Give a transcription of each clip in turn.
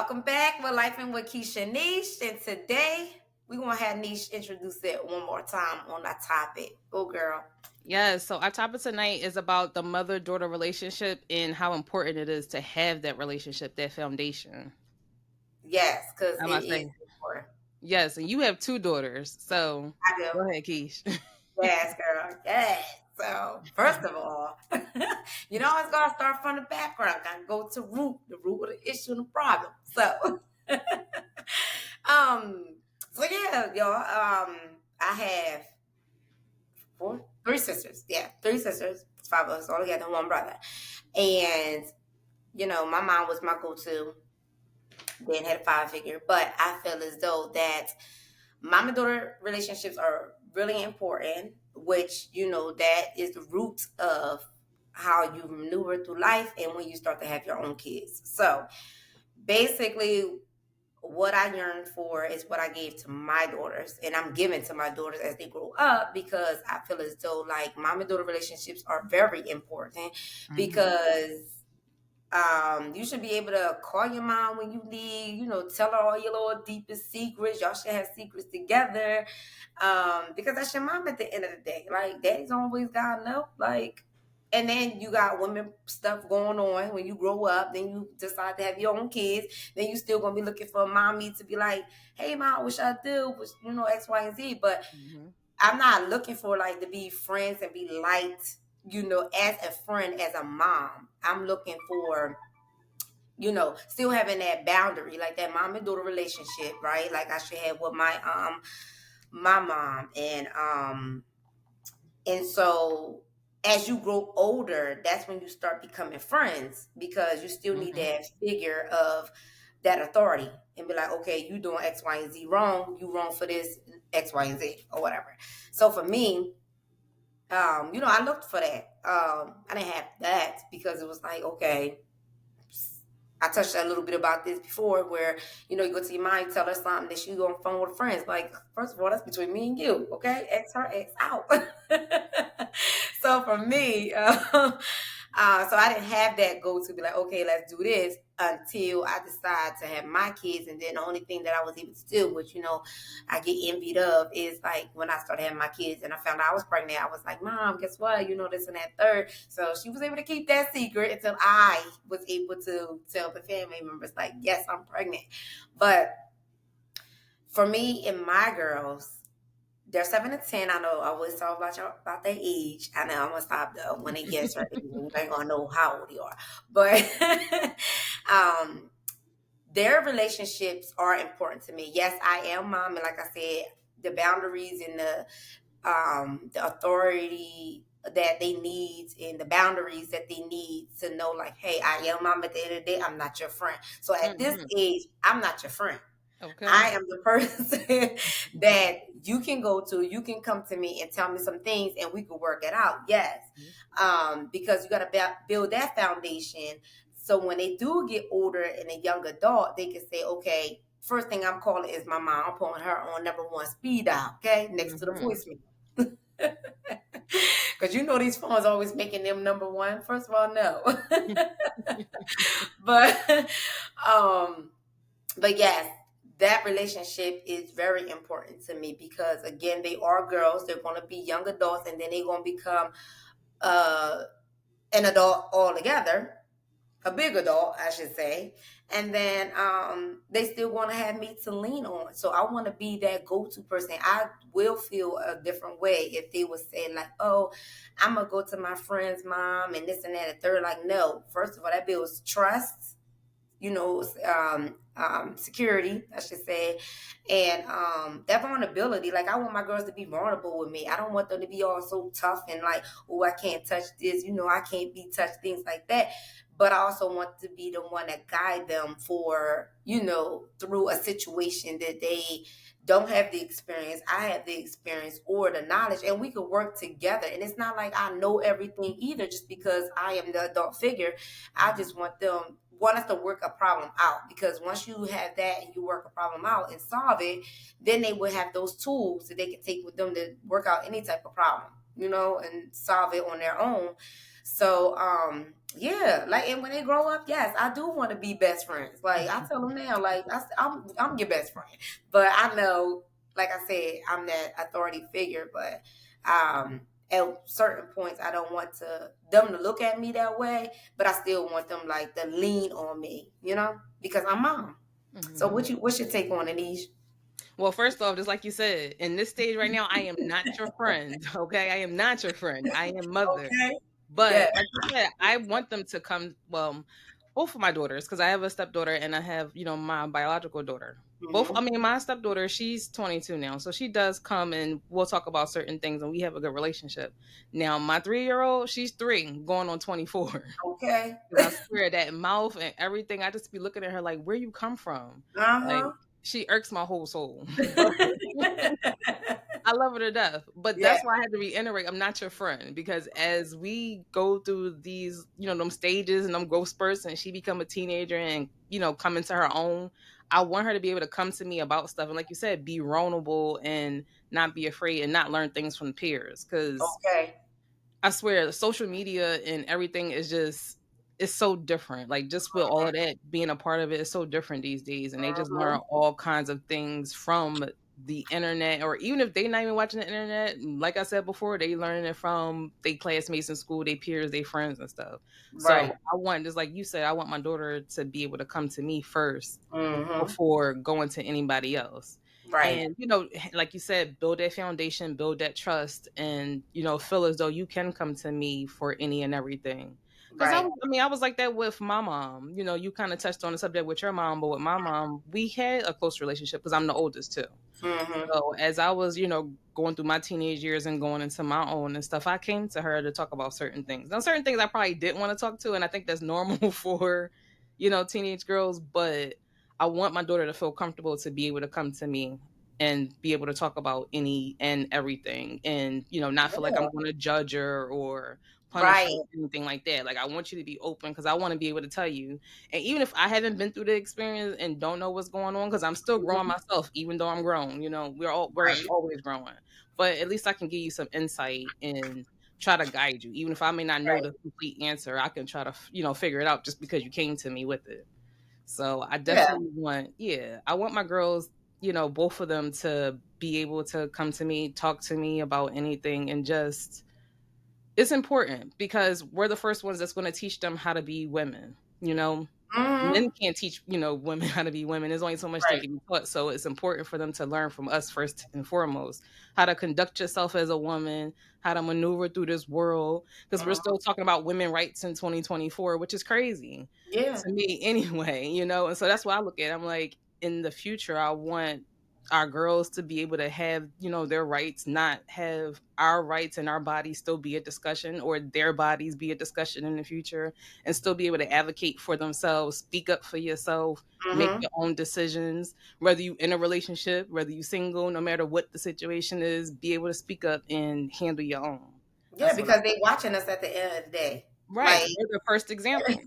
Welcome back with Life and with Keisha Niche. And today we're going to have Niche introduce it one more time on that topic. Oh, girl. Yes, so our topic tonight is about the mother daughter relationship and how important it is to have that relationship, that foundation. Yes, because I it must is say, important. yes, and you have two daughters, so I do. go ahead, Keish. Yes, girl. Yes. So, first of all, it's going to start from the background. Got to go to the root of the issue and the problem. So, um, yeah, y'all. I have three sisters. Yeah, three sisters. It's five of us all together, one brother. And my mom was my go-to. Then had a five figure, but I feel as though that mom and daughter relationships are really important, which that is the root of how you maneuver through life and when you start to have your own kids. So basically, what I yearn for is what I gave to my daughters, and I'm giving to my daughters as they grow up because I feel as though like mom and daughter relationships are very important Hmm. because you should be able to call your mom when you need, tell her all your little deepest secrets. Y'all should have secrets together. Because that's your mom at the end of the day. Like, daddy's always gotta know. Like, and then you got women stuff going on when you grow up, then you decide to have your own kids, then you still gonna be looking for a mommy to be like, hey mom, what should I do? Which, X, Y, and Z. But Hmm. I'm not looking for like to be friends and be liked, as a friend, as a mom. I'm looking for, still having that boundary, like that mom and daughter relationship, right? Like I should have with my mom. And so as you grow older, that's when you start becoming friends because you still need Hmm. that figure of that authority and be like, okay, you doing X, Y, and Z wrong. You wrong for this X, Y, and Z or whatever. So for me, I looked for that. I didn't have that because it was like, okay, I touched a little bit about this before, where you go to your mom, you tell her something, that she go on the phone with friends. Like, first of all, that's between me and you, okay? X her, X out. So for me, so I didn't have that go to be like, okay, let's do this until I decide to have my kids, and then the only thing that I was able to do, which I get envied of, is like when I started having my kids and I found out I was pregnant. I was like, Mom, guess what? This and that third. So she was able to keep that secret until I was able to tell the family members, like, yes, I'm pregnant. But for me and my girls, they're 7 and 10. I know I always talk about y'all about their age. I know I'm gonna stop though when they get certain. You ain't gonna know how old they are, but um, their relationships are important to me. Yes, I am mom, and like I said, the boundaries and the authority that they need and the boundaries that they need to know, like, hey, I am mom. At the end of the day, I'm not your friend. So at this Hmm. age, I'm not your friend. Okay. I am the person that you can go to. You can come to me and tell me some things, and we could work it out. Yes, because you got to build that foundation. So when they do get older and a young adult, they can say, okay, first thing I'm calling is my mom. I'm putting her on number one speed dial, okay, next to the Hmm. voicemail. Because these phones always making them number one. First of all, no. but um but yes, that relationship is very important to me because again, they are girls. They're going to be young adults, and then they're going to become uh an adult altogether, a big adult, I should say. And then they still want to have me to lean on. So I want to be that go-to person. I will feel a different way if they would say like, oh, I'm gonna go to my friend's mom and this and that and third. Like, no, first of all, that builds trust, security, I should say, and that vulnerability. Like, I want my girls to be vulnerable with me. I don't want them to be all so tough and like, oh, I can't touch this, I can't be touched, things like that. But I also want to be the one that guide them for, through a situation that they don't have the experience. I have the experience or the knowledge, and we could work together. And it's not like I know everything either, just because I am the adult figure. I just want us to work a problem out, because once you have that and you work a problem out and solve it, then they will have those tools that they can take with them to work out any type of problem, and solve it on their own. So, yeah, like, and when they grow up, yes, I do want to be best friends. Like, I tell them now, like, I'm your best friend. But I know, like I said, I'm that authority figure. But at certain points, I don't want them to look at me that way. But I still want them like to lean on me, because I'm mom. So, Mhm. what's your take on it, Anish? Well, first off, just like you said, in this stage right now, I am not your friend. Okay, I am not your friend. I am mother. Okay. Yeah. But like you said, I want them to come. Well, both of my daughters, because I have a stepdaughter and I have, my biological daughter. Both. I Hmm. mean, my stepdaughter, she's 22 now, so she does come and we'll talk about certain things, and we have a good relationship. Now, my 3-year-old, she's 3, going on 24. Okay. Because I swear that mouth and everything, I just be looking at her like, where you come from? Like, Uh she irks my whole soul. huh. I love her to death. But Yeah. that's why I had to reiterate I'm not your friend. Because as we go through these, them stages and them growth spurts and she become a teenager and, come into her own, I want her to be able to come to me about stuff. And like you said, be vulnerable and not be afraid and not learn things from peers. Because Okay. I swear, social media and everything is just it's so different. Like just with all of that being a part of it is so different these days, and they just learn Mhm. all kinds of things from the internet, or even if they're not even watching the internet. Like I said before, they learning it from their classmates in school, their peers, their friends and stuff. So Right. I want, just like you said, I want my daughter to be able to come to me first Mhm. before going to anybody else. Right. And, like you said, build that foundation, build that trust, and, feel as though you can come to me for any and everything. Because Right. I was like that with my mom. You kind of touched on the subject with your mom, but with my mom, we had a close relationship because I'm the oldest too. Mhm. So as I was, going through my teenage years and going into my own and stuff, I came to her to talk about certain things. Now, certain things I probably didn't want to talk to, and I think that's normal for, teenage girls. But I want my daughter to feel comfortable to be able to come to me and be able to talk about any and everything, and not feel like Yeah. I'm going to judge her or punish her Right. or anything like that. Like I want you to be open because I want to be able to tell you, and even if I haven't been through the experience and don't know what's going on, because I'm still growing Mhm. myself, even though I'm grown, we're Right. always growing. But at least I can give you some insight and try to guide you. Even if I may not know Right. the complete answer, I can try to, figure it out just because you came to me with it. So I Yeah. definitely I want my girls, both of them to be able to come to me, talk to me about anything, and just it's important because we're the first ones that's going to teach them how to be women. Men Mhm. can't teach, women how to be women. There's only so much they Right. can be taught. So it's important for them to learn from us first and foremost, how to conduct yourself as a woman, how to maneuver through this world. Because we're Mhm. still talking about women rights in 2024, which is crazy Yeah. to me anyway. And so that's what I look at. I'm like, in the future, I want our girls to be able to have, their rights, not have our rights and our bodies still be a discussion, or their bodies be a discussion in the future, and still be able to advocate for themselves, speak up for yourself, make Mhm. your own decisions, whether you in a relationship, whether you single, no matter what the situation is, be able to speak up and handle your own. Yeah, That's what because they watching us at the end of the day. right. Like, We're the first example.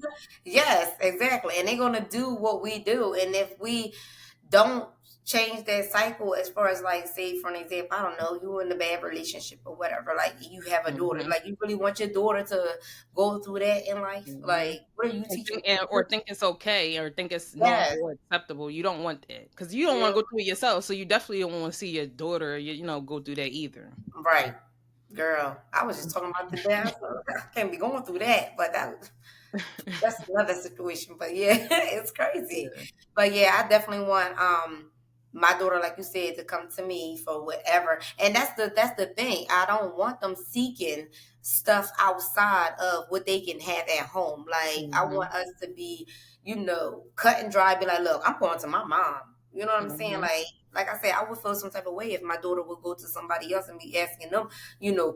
yes, exactly. And they're gonna do what we do. And if we don't change that cycle, as far as like, say for an example, I don't know, you in a bad relationship or whatever, like you have a daughter, Hmm. like you really want your daughter to go through that in life? Hmm. Like, what are you And teaching? or think it's okay, or think it's normal Yes. or acceptable. You don't want that because you don't want to go through it yourself. So you definitely don't want to see your daughter, go through that either. Right. Girl, I was just talking about the dance. I can't be going through that, but that's another situation. But yeah, it's crazy. Yeah. But yeah, I definitely want my daughter, like you said, to come to me for whatever. And that's the thing. I don't want them seeking stuff outside of what they can have at home. Like I Hmm. want us to be, cut and dry, be like, look, I'm going to my mom. You know what I'm saying? Hmm. Like I said, I would feel some type of way if my daughter would go to somebody else and be asking them,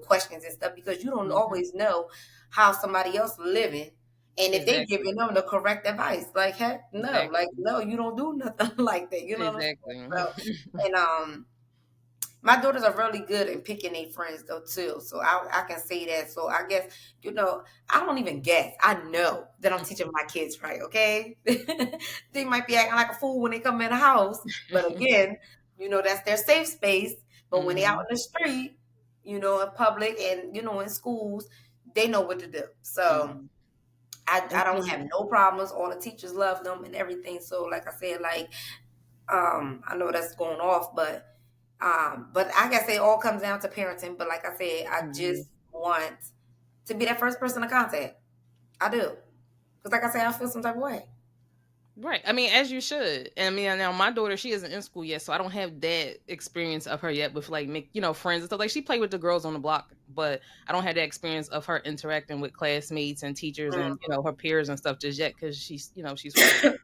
questions and stuff, because you don't Hmm. always know how somebody else living. And if they Exactly. giving them the correct advice, like heck no, like Exactly. no, you don't do nothing like that. You know what I'm saying? Exactly. So, and my daughters are really good at picking their friends though too. So I can say that. So I guess I don't even guess. I know that I'm teaching my kids right. Okay, they might be acting like a fool when they come in the house, but again, that's their safe space. But when they out Hmm. in the street, in public and in schools, they know what to do. So Mhm. I And don't see, have no problems. All the teachers love them and everything. So like I said, like I know that's going off, but I guess it all comes down to parenting. But like I said, I mhm. just want to be that first person to contact. I do. Because like I said, I feel some type of way. Right. I mean, as you should. I mean, now my daughter, she isn't in school yet, so I don't have that experience of her yet with like make friends and stuff. Like she played with the girls on the block, but I don't have that experience of her interacting with classmates and teachers and her peers and stuff just yet because she's 4.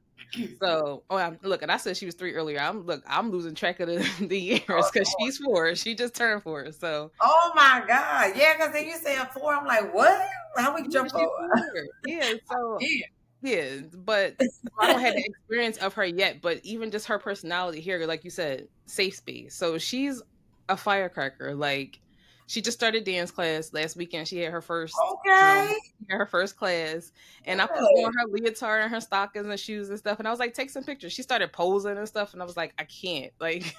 So, look, and I said she was 3 earlier. I'm losing track of the years because Oh, she's 4. She just turned 4. So oh my God. Yeah, because then you say a four. I'm like, what? How we yeah, jump she's over? 4. Yeah. So Yeah. yeah, but I don't have the experience of her yet, but even just her personality here, like you said, safe space. So she's a firecracker. Like she just started dance class last weekend. She had her first, Okay. her first class, and I put on Good. her leotard and her stockings and shoes and stuff, and I was like, take some pictures. She started posing and stuff, and I was like, I can't. Like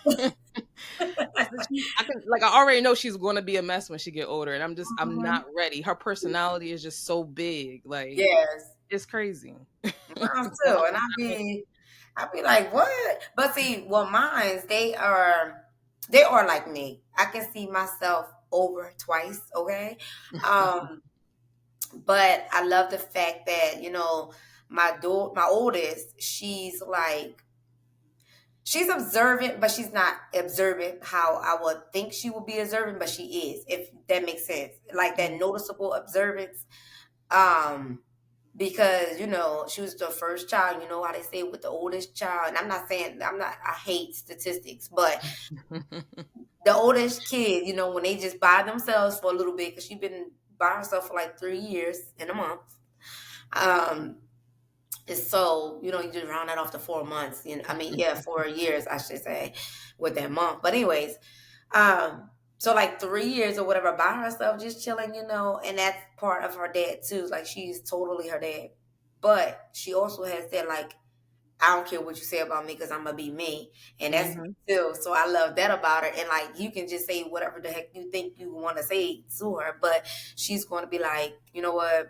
I said, I can, like, I already know she's going to be a mess when she get older, and I'm Mhm. not ready. Her personality is just so big, like Yes. it's crazy. Mine So too. And I be like, what? But see, well, mine's they are like me. I can see myself over twice, okay? Um, but I love the fact that, my oldest, she's observant, but she's not observant how I would think she would be observant, but she is, if that makes sense. Like that Mhm. noticeable observance. Um, because she was the first child. You know how they say with the oldest child, and I hate statistics, but the oldest kid, when they just by themselves for a little bit, because she's been by herself for like 3 years in a month. Um, and so you just round that off to 4 months. I mean, yeah, 4 years I should say, with that month. But anyways, so like 3 years or whatever by herself, just chilling, and that's part of her dad too. Like she's totally her dad, but she also has that like, I don't care what you say about me because I'm gonna be me, and that's me Mhm. too. So I love that about her. And like you can just say whatever the heck you think you want to say to her, but she's going to be like, you know what?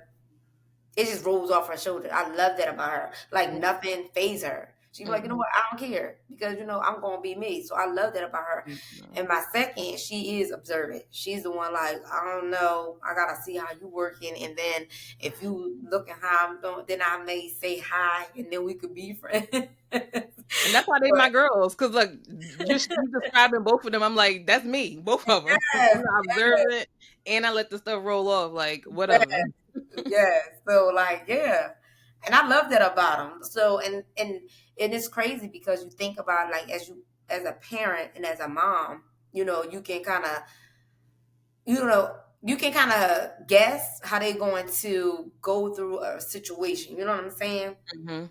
It just rolls off her shoulder. I love that about her. Like Yeah. nothing phase her. She's like, you know Mhm. what? I don't care because I'm gonna be me. So I love that about her. Mhm. And my second, she is observant. She's the one like, I don't know. I gotta see how you working, and then if you look at how I'm doing, then I may say hi, and then we could be friends. And that's why they But my girls, cause look, just you describing both of them, I'm like, that's me, both of them. yes, I'm not observant, and I let the stuff roll off, like yes, whatever. yes. So like, yeah. And I love that about them. So and it's crazy because you think about like as a parent and as a mom, you can kind of you know you can kind of guess how they're going to go through a situation. You know what I'm saying? Mhm.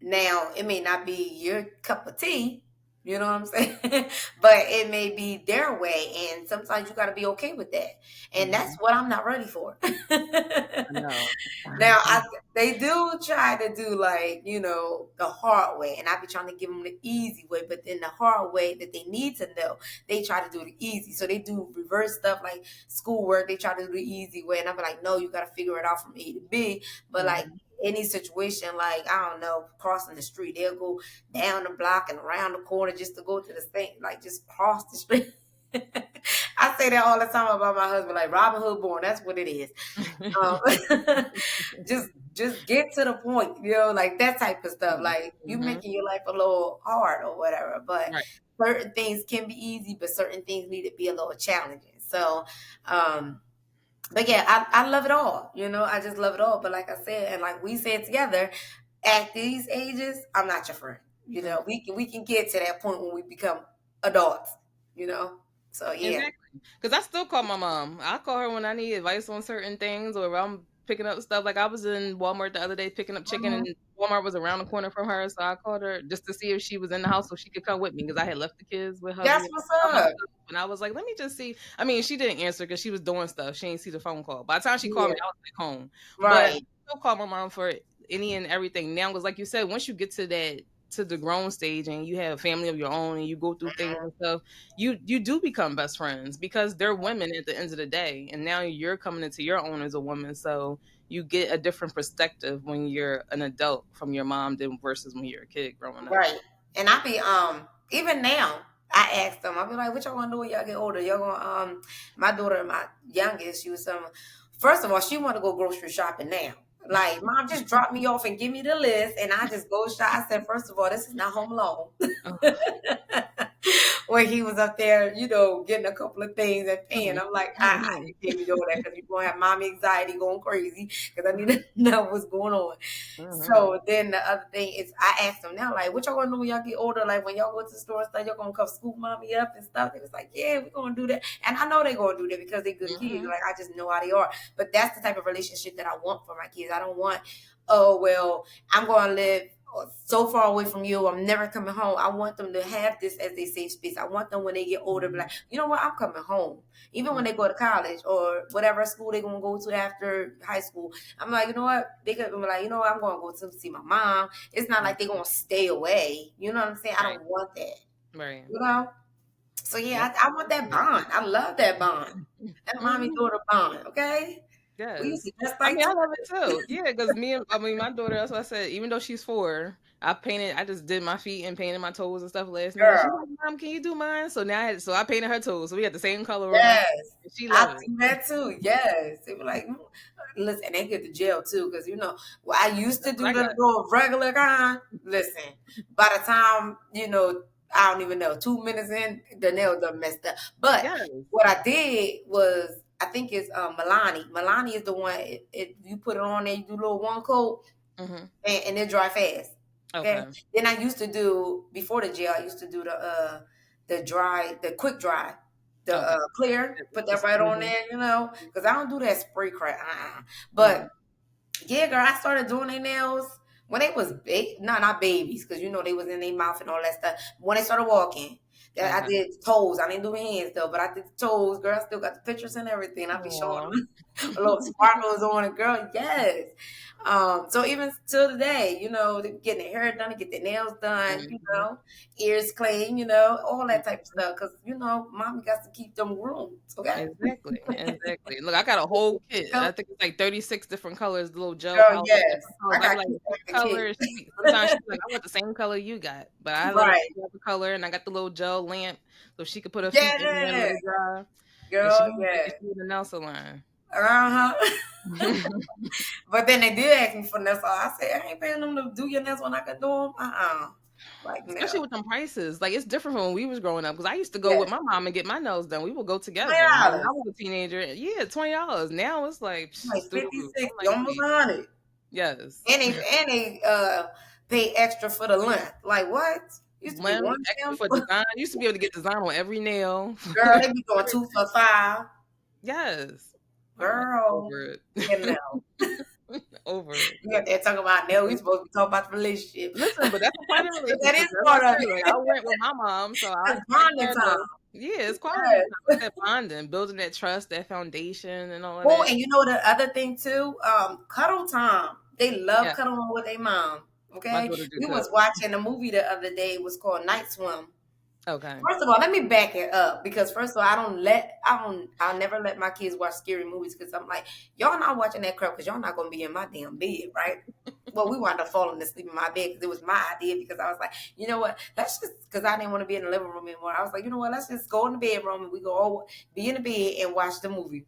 Now, it may not be your cup of tea, you know what I'm saying? But it may be their way, and sometimes you got to be okay with that. And that's Mhm. what I'm not ready for. I know. Now, they do try to do like, the hard way, and I be trying to give them the easy way, but then the hard way that they need to know, they try to do the easy. So they do reverse stuff like schoolwork, they try to do the easy way, and I'm like, no, you got to figure it out from A to B. But like, Mhm. any situation, like I don't know, crossing the street, they'll go down the block and around the corner just to go to the thing, like just cross the street. I say that all the time about my husband, like Robin Hood born. That's what it is. Um, just get to the point, like that type of stuff. Like you Mhm. making your life a little hard or whatever, but Right. certain things can be easy, but certain things need to be a little challenging. So, um, but yeah, I love it all. I just love it all. But like I said, and like we said together, at these ages, I'm not your friend. We can get to that point when we become adults. You know, so yeah, Exactly. Because I still call my mom. I call her when I need advice on certain things or if I'm picking up stuff. Like I was in Walmart the other day picking up chicken Mhm. and Walmart was around the corner from her. So I called her just to see if she was in the house so she could come with me because I had left the kids with hubby That's and what's all my up. stuff. And I was like, let me just see. I mean, she didn't answer because she was doing stuff. She didn't see the phone call. By the time she called Yeah, me, I was back home. But I right. still call my mom for any and everything now because like you said, once you get to to the grown stage and you have a family of your own and you go through things and stuff, you do become best friends because they're women at the end of the day, and now you're coming into your own as a woman, so you get a different perspective when you're an adult from your mom than versus when you're a kid growing up. Right. And I be even now I ask them, I'll be like, what y'all gonna do when y'all get older? Y'all gonna my daughter, my youngest, she was first of all, she wanna go grocery shopping now. Like, mom, just drop me off and give me the list and I just go shop. I said, first of all, this is not Home Alone. Oh. When he was up there, getting a couple of things and paying. I'm like, I can't be doing that because you're gonna have mommy anxiety going crazy because I need to know what's going on. So then the other thing is, I asked them now, like, what y'all gonna do when y'all get older? Like, when y'all go to the store and stuff, y'all gonna come scoop mommy up and stuff. They was like, yeah, we're gonna do that. And I know they're gonna do that because they're good kids. Like, I just know how they are. But that's the type of relationship that I want for my kids. I don't want, oh, well, I'm gonna live so far away from you, I'm never coming home. I want them to have this as their safe space. I want them when they get older, be like, you know what, I'm coming home. Even when they go to college or whatever school they're gonna go to after high school, I'm like, you know what, they could be like, you know what, I'm gonna go to see my mom. It's not like they're gonna stay away. You know what I'm saying? I don't want that. Right. You know? So yeah, I want that bond. I love that bond. That mommy daughter bond, okay? Yes. I love it too. Yeah, because my daughter, that's what I said, even though she's 4, I just did my feet and painted my toes and stuff last night. She's like, Mom, can you do mine? So now I painted her toes. So we had the same color. Yes. She loved do that too. Yes. They were like, listen, they get to jail too. Because, I used to do the little regular kind. Listen, by the time, I don't even know, 2 minutes in, the nails done messed up. But what I did was, I think it's Milani. Milani is the one, you put it on there, you do a little one coat, and it dry fast. Okay. Then I used to do, before the gel, I used to do the quick dry, the clear, put that right on there, because I don't do that spray crap. But yeah, girl, I started doing their nails when they was not babies, because they was in their mouth and all that stuff. When they started walking. I did toes. I didn't do hands though, but I did toes. Girl, I still got the pictures and everything. I be showing them little sparkles on it, girl. Yes. So even till today, they getting their hair done, get their nails done, ears clean, all that type of stuff. Because mommy got to keep them groomed. Okay. Exactly. Look, I got a whole kit. I think it's like 36 different colors. The little gel. Girl, yes. I got like colors. Sometimes she's like, I want the same color you got, but I like the color, and I got the little gel lamp so she could put her feet in there and let it dry. Girl, yeah. She in the nail salon. But then they did ask me for nails. So I said, I ain't paying them to do your nails when I can do them. Like, especially with them prices. Like, it's different from when we was growing up. Because I used to go with my mom and get my nails done. We would go together. When I was a teenager. Yeah, $20. Now it's like 50, 60, almost 100. Yes. And they pay extra for the length. Like, what? Used to be one extra for design. Used to be able to get design on every nail. Girl, they be doing 2 for $5. Yes. Girl. Over it. Over it. You got to talk about nail. We supposed to be talking about the relationship. Listen, but that's a part of the relationship. That is part of it. Like, I went with my mom, so it's bonding time. Yeah, it's quality time. That bonding, building that trust, that foundation, and all of that. Oh, and the other thing too, cuddle time. They love cuddling with their mom. Okay, we was watching a movie the other day. It was called Night Swim. Okay. First of all, let me back it up because first of all, I'll never let my kids watch scary movies because I'm like, y'all not watching that crap because y'all not gonna be in my damn bed, right? Well, we wound up falling asleep in my bed because it was my idea because I was like, you know what? Let's just because I didn't want to be in the living room anymore. I was like, you know what? Let's just go in the bedroom and we go all be in the bed and watch the movie.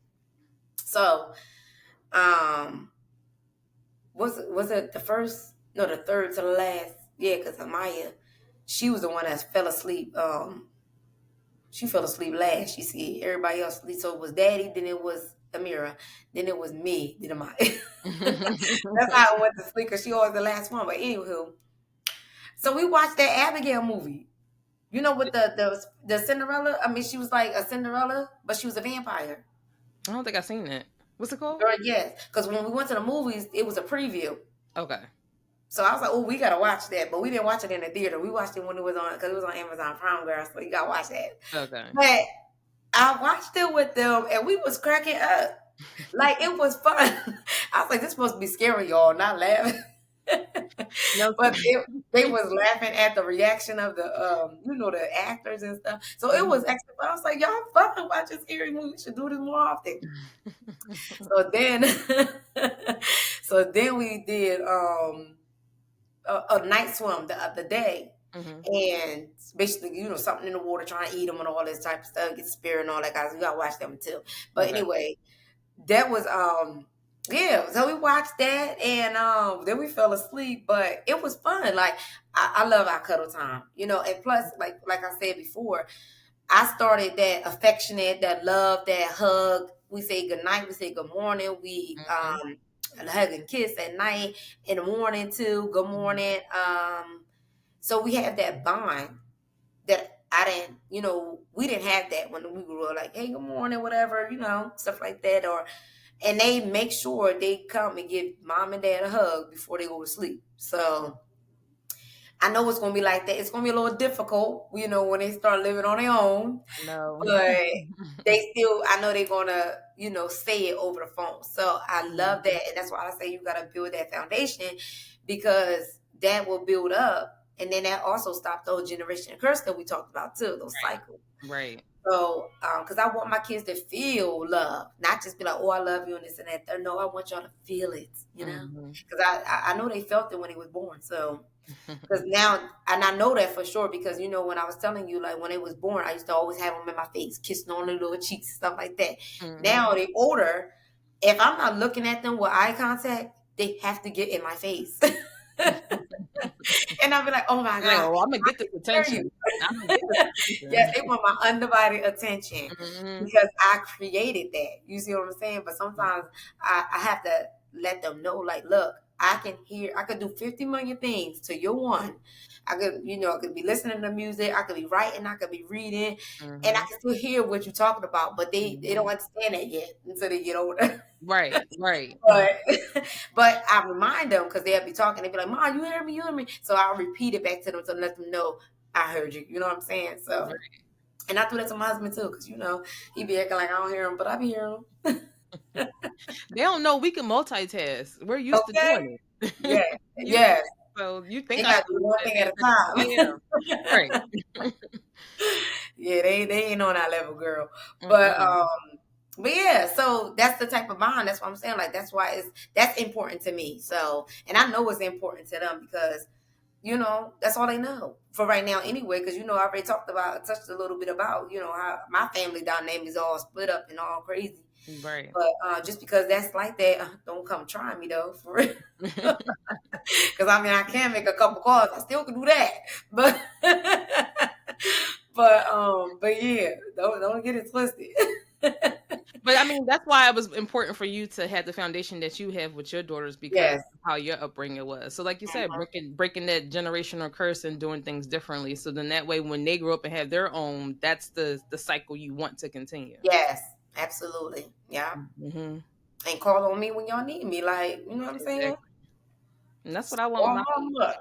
So, was it the first? No, the third to the last. Yeah, because Amaya, she was the one that fell asleep. She fell asleep last. She said everybody else sleep. So it was Daddy, then it was Amira, then it was me, then Amaya. That's how I went to sleep because she always the last one. But anywho, so we watched that Abigail movie. With the Cinderella. I mean, she was like a Cinderella, but she was a vampire. I don't think I've seen it. What's it called? Girl, yes, because when we went to the movies, it was a preview. Okay. So I was like, oh, we got to watch that. But we didn't watch it in the theater. We watched it when it was on, because it was on Amazon Prime, girl. So you got to watch that. Okay. But I watched it with them, and we was cracking up. Like, it was fun. I was like, this supposed to be scary, y'all, not laughing. No. But they was laughing at the reaction of the the actors and stuff. So it was actually I was like, y'all fun watching scary movies. We should do this more often. So then so then we did a night swim the other day. And basically, something in the water, trying to eat them and all this type of stuff, get spirit and all that guys. You gotta watch them too. But anyway, that was yeah, so we watched that and then we fell asleep, but it was fun. Like I love our cuddle time, and plus like I said before, I started that affectionate, that love, that hug. We say good night, we say good morning, we hug and kiss at night, in the morning too, good morning. So we have that bond that I didn't, we didn't have that when we were like, hey, good morning, whatever, stuff like that. And they make sure they come and give mom and dad a hug before they go to sleep. So I know it's going to be like that. It's going to be a little difficult, when they start living on their own. No. But they still, I know they're going to, say it over the phone. So I love that. And that's why I say you got to build that foundation, because that will build up. And then that also stops those generational curse that we talked about too, those cycles. Right. So, because I want my kids to feel love, not just be like, oh, I love you and this and that. No, I want y'all to feel it, because I know they felt it when they was born. So, because now, and I know that for sure, because, when I was telling you, like when they was born, I used to always have them in my face, kissing on their little cheeks, stuff like that. Now they older. If I'm not looking at them with eye contact, they have to get in my face. And I'll be like, oh my God. I'm going to get this attention. Yes, they want my undivided attention because I created that. You see what I'm saying? But sometimes I have to let them know, like, look, I could do 50 million things to your one. I could, I could be listening to music, I could be writing, I could be reading, and I can still hear what you're talking about, but they don't understand that yet until they get older. Right. But I remind them, because they'll be talking, they'll be like, Mom, you hear me, so I'll repeat it back to them to let them know I heard you. You know what I'm saying? So, and I do that to my husband too, because he be acting like I don't hear him, but I be hearing him. They don't know we can multitask. We're used to doing it. Yeah. Yes. So you think I do one thing at a time. Yeah. Right. Yeah, they ain't on that level, girl. But yeah, so that's the type of bond. That's what I'm saying. Like that's why that's important to me. So, and I know it's important to them because that's all they know for right now anyway. Because I already touched a little bit about how my family dynamic is all split up and all crazy. Right. But just because that's like that, don't come try me though, for real. Because I can make a couple calls. I still can do that, but but yeah, don't get it twisted. But that's why it was important for you to have the foundation that you have with your daughters, because of how your upbringing was. So like you said, breaking that generational curse and doing things differently. So then that way, when they grow up and have their own, that's the cycle you want to continue. Yes, absolutely. Yeah. And call on me when y'all need me. Like, you know what I'm saying? Exactly. And that's what I want. I'm like,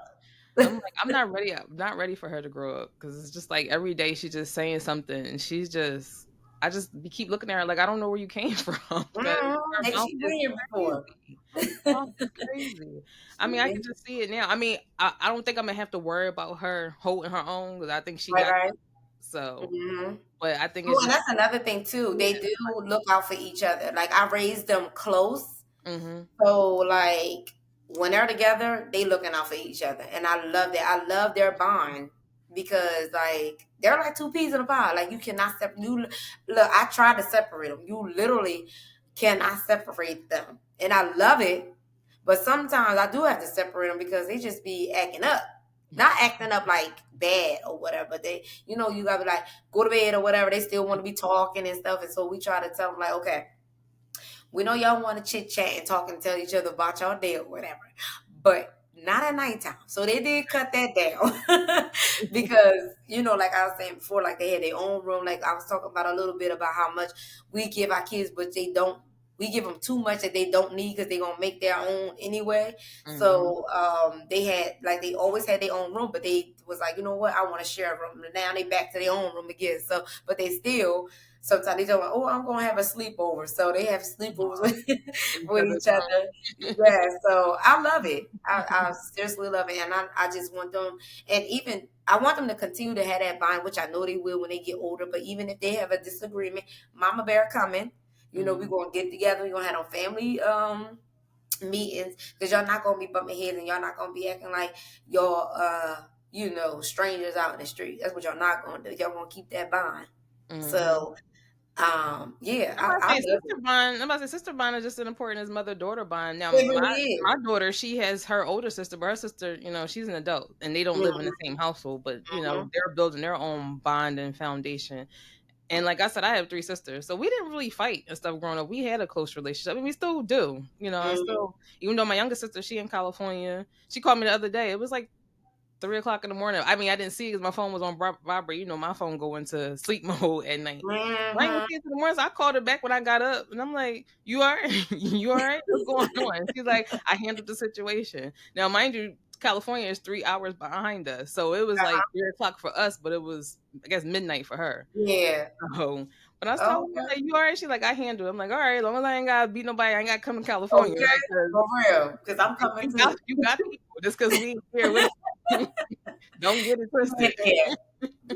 I'm not ready. I'm not ready for her to grow up, because it's just like every day she's just saying something, and I just keep looking at her like I don't know where you came from. She's been here before. Crazy. I can just see it now. I don't think I'm gonna have to worry about her holding her own, because I think she got it. So, but I think and that's another thing too. They do look out for each other. Like I raised them close, so like when they're together, they looking out for each other, and I love that. I love their bond, because like they're like two peas in a pod. Like you cannot separate. Look, I tried to separate them. You literally cannot separate them, and I love it. But sometimes I do have to separate them because they just be acting up. Not acting up like bad or whatever, but they, you gotta be like, go to bed or whatever. They still want to be talking and stuff. And so we try to tell them like, okay, we know y'all want to chit chat and talk and tell each other about y'all day or whatever, but not at nighttime. So they did cut that down because, like I was saying before, like they had their own room. Like I was talking about a little bit about how much we give our kids, but we give them too much that they don't need, because they're going to make their own anyway. So they always had their own room, but they was like, you know what, I want to share a room. Now they back to their own room again. So, but they still Sometimes they tell me, "Oh, I'm gonna have a sleepover," so they have sleepovers with, In each with other's each other. room. Yeah, so I love it. I seriously love it, and I just want them, and even I want them to continue to have that bond, which I know they will when they get older. But even if they have a disagreement, Mama Bear coming. You know, we're Mhm. gonna get together. We're gonna have a family meetings because y'all not gonna be bumping heads and y'all not gonna be acting like y'all you know, strangers out in the street. That's what y'all not gonna do. Y'all gonna keep that bond. Mhm. So yeah, I'm about to I say love it. sister bond. I'm about to say sister bond is just as important as mother daughter bond. Now, It my really is. my daughter, she has her older sister, but her sister, she's an adult, and they don't live in the Mm-hmm, same household. But mm-hmm. they're building their own bond and foundation. And like I said, I have three sisters, so we didn't really fight and stuff growing up. We had a close relationship. I mean, we still do. I Mm-hmm. still, even though my youngest sister, she in California, she called me the other day. It was like 3 o'clock in the morning. I mean, I didn't see it because my phone was on vibrate. My phone go into sleep mode at night. I didn't Mm-hmm. see it in the morning. So I called her back when I got up, and I'm like, "You all right? You all right? What's going on?" And she's like, "I handled the situation." Now, mind you, California is 3 hours behind us, so it was like 3 o'clock for us, but it was, I guess, midnight for her. Yeah. So when I was telling her, Okay. like, "You all right?" She's like, "I handled it." I'm like, "All right, as long as I ain't gotta beat nobody, I ain't gotta come to California." Okay. Because For real. Because I'm coming you got too. you got people just because we ain't here with you. Don't get it We in twisted. there.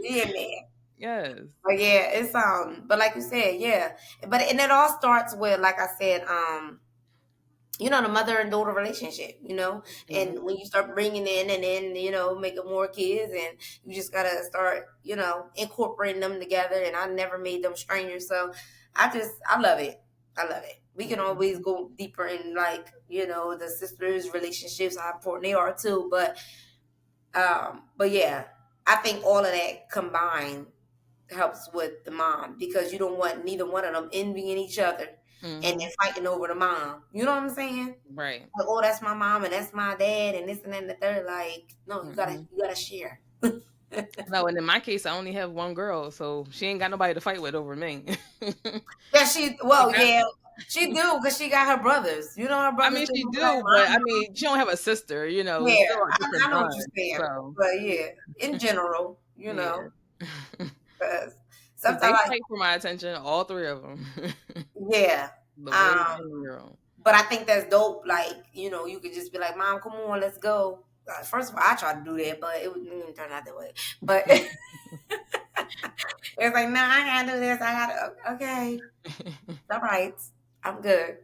We in there. Yes. But yeah, it's but like you said, yeah. But and it all starts with, like I said, you know, the mother and daughter relationship, you know, Mhm. and when you start bringing in and then, you know, making more kids, and you just gotta start, you know, incorporating them together. And I never made them strangers, so I love it. I love it. We can Mhm. always go deeper in, like, you know, the sisters relationships, how important they are too. But yeah, I think all of that combined helps with the mom, because you don't want neither one of them envying each other and then Mhm. fighting over the mom. You know what I'm saying? Right. Like, oh, that's my mom and that's my dad and this and that and the third. Like, no, Mhm. you gotta share. No, and in my case, I only have one girl, so she ain't got nobody to fight with over me. Yeah, She well, got yeah, me. she do, because she got her brothers. You know, her I brothers mean, still she gonna be like, do, but I mom. mean, she don't have a sister. It's Yeah, still a I different know what you're bond. saying, So but yeah, in general, you yeah, know, because because they sometimes, like, fight for my attention, all three of them, yeah, the boys um, and the girl. but I think that's dope. Like, you know, you could just be like, mom, come on, let's go. First of all, I tried to do that, but didn't turn out that way. But it's like, nah, I gotta do this. I gotta, okay, all right, I'm good.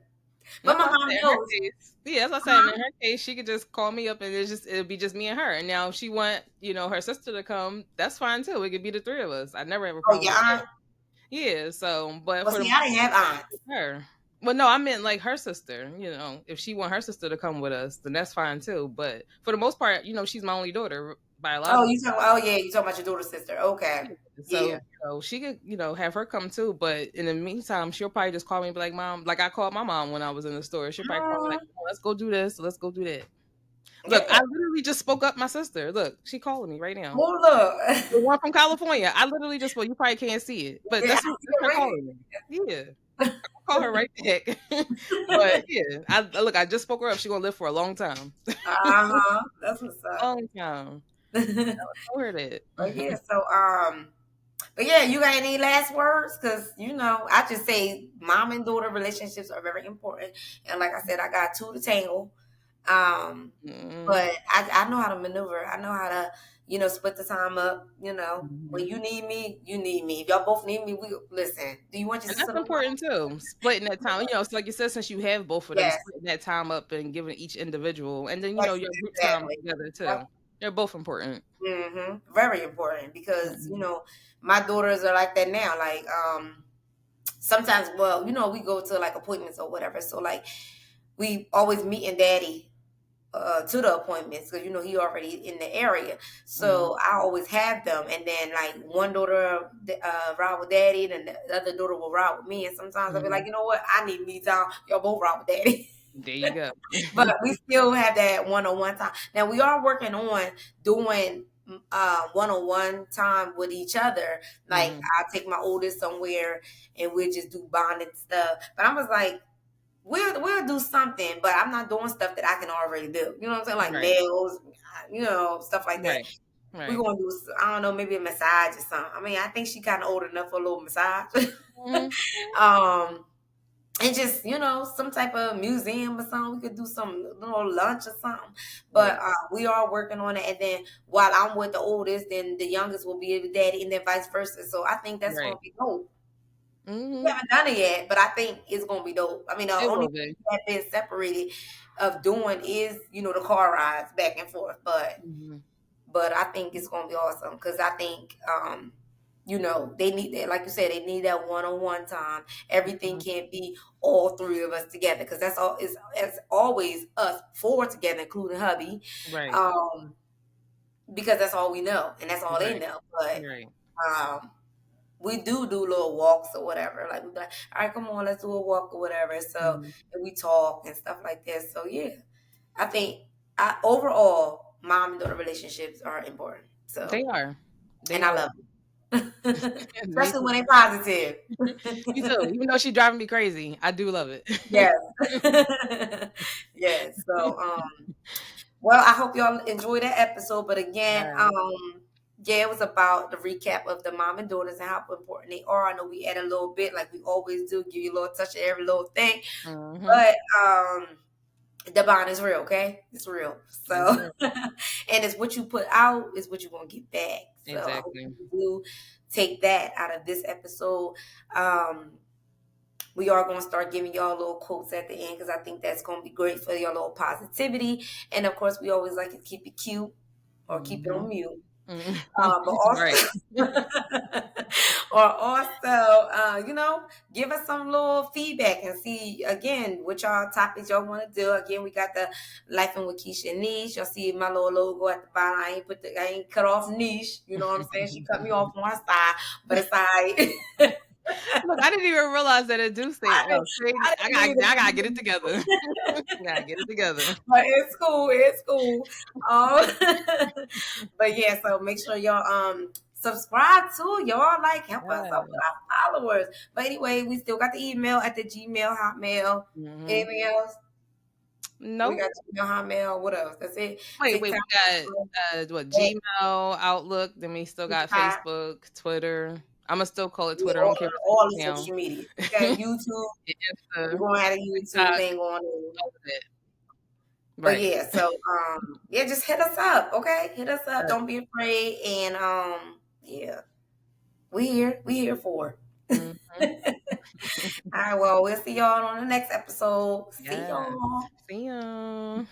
But That's my what I mom said in her knows. case. Yeah, that's what I said. And in her case, she could just call me up and it'll be just me and her. And now if she want, her sister to come, that's fine too. It could be the three of us. I never have a Oh, problem your with aunt? that. Yeah, so but Well, for the see, most I didn't have aunts. part, her. Well, no, I meant like her sister, if she want her sister to come with us, then that's fine too. But for the most part, she's my only daughter Oh, biologically. oh yeah, you talking about your daughter's sister. Okay. Yeah. So, Yeah. she could, have her come too. But in the meantime, she'll probably just call me and be like, "Mom," like I called my mom when I was in the store. She'll probably call me like, Mm, "Oh, let's go do this. Let's go do that." Look, yeah. I literally just spoke up my sister. Look, she calling me right now. Oh, look. The one from California. I literally just spoke. You probably can't see it, but Yeah, I that's see it her ringing. calling me. Yeah, I'll call her right back. But yeah, look. I just spoke her up. She gonna live for a long time. Uh-huh. That's what's up. Long time. Tell her that. But yeah, but yeah, you got any last words? Because, you know, I just say mom and daughter relationships are very important. And like I said, I got two to tangle. Um, Mm-hmm. but I know how to maneuver. I know how to, you know, split the time up. You know, when Mm-hmm. you need me, you need me. If y'all both need me, we listen. Do you want your And sister that's to know? important too. Splitting that time, so like you said, since you have both of them, Yes, splitting that time up and giving each individual, and then yes, your group time exactly. together Yep. too. They're both important. Very important, because, you Mhm. know, my daughters are like that now. Like, sometimes, well, you know, we go to like appointments or whatever. So like, we always meet in daddy to the appointments, because, you know, he already in the area. Mhm. So I always have them, and then like one daughter ride with daddy, and the other daughter will ride with me. And sometimes I'll be like, Mhm. you know what, I need me time. Y'all both ride with daddy. There you go. But we still have that one-on-one time. Now we are working on doing one-on-one time with each other. Like, Mhm. I'll take my oldest somewhere and we'll just do bonding stuff. But I was like, we'll do something, but I'm not doing stuff that I can already do. You know what I'm saying? Like Right. nails, you know, stuff like that. Right. We're Right. gonna do, I don't know, maybe a massage or something. I mean, I think she kind of old enough for a little massage. Mhm. um, and just, some type of museum or something. We could do some little lunch or something. But Right. we are working on it. And then while I'm with the oldest, then the youngest will be with daddy, and then vice versa. So I think that's gonna Right. be dope. We Mhm. haven't done it yet, but I think it's gonna be dope. I mean, the It only will thing be. that been separated of doing is, the car rides back and forth. But Mhm. I think it's gonna be awesome because I think they need that, like you said, they need that one-on-one time. Everything Mhm. can't be all three of us together because that's all is it's always us four together, including hubby. Right. Um, because that's all we know and that's all they Right. know. But Right. um we do little walks or whatever. Like we be like, all right, come on, let's do a walk or whatever. So Mhm. and we talk and stuff like that. So yeah, I think overall, mom and daughter relationships are important. They So are. and They I are. love it, Me especially too. when they positive. Me too. Even though she's driving me crazy, I do love it. Yes, yes. So well, I hope y'all enjoyed that episode. But again, Yes. yeah, it was about the recap of the mom and daughters and how important they are. I know we add a little bit, like we always do, give you a little touch of every little thing. Mhm. But the bond is real, okay? It's real. It's So real. and it's what you put out is what you're gonna get back. So I hope Exactly. you do take that out of this episode. Um we are going to start giving y'all little quotes at the end because I think that's going to be great for your little positivity. And of course, we always like to keep it cute or keep it on Mhm. mute. Mhm. But also, Right. or also, give us some little feedback and see again what y'all topics y'all want to do. Again, we got the Life in with Keisha niche. Y'all see my little logo at the bottom. I ain't cut off niche. You know what I'm saying? She cut me off on one side, but it's all right. Look, I didn't even realize that it do say, I didn't, oh, say, I didn't I gotta get either. it together. Gotta get it together. But it's cool. It's cool. Um, but yeah, so make sure y'all subscribe too. Y'all like help us out with Yes. our followers. But anyway, we still got the email at the Gmail, Hotmail. Mhm. Anything else? We Nope. got Gmail, Hotmail. What else? That's it. Wait, TikTok, we got what, Gmail, Outlook, then we still got TikTok, Facebook, Twitter. I'ma still call it yeah, Twitter. I don't care what all the it's now. social media. Okay, YouTube. We're Insta, gonna have a YouTube TikTok, thing going on. all of it. But Right. yeah, so yeah, just hit us up, okay? Hit us up. Right. Don't be afraid. And yeah, we here for Mhm. it. All right, well, we'll see y'all on the next episode. See Yes. y'all. See ya.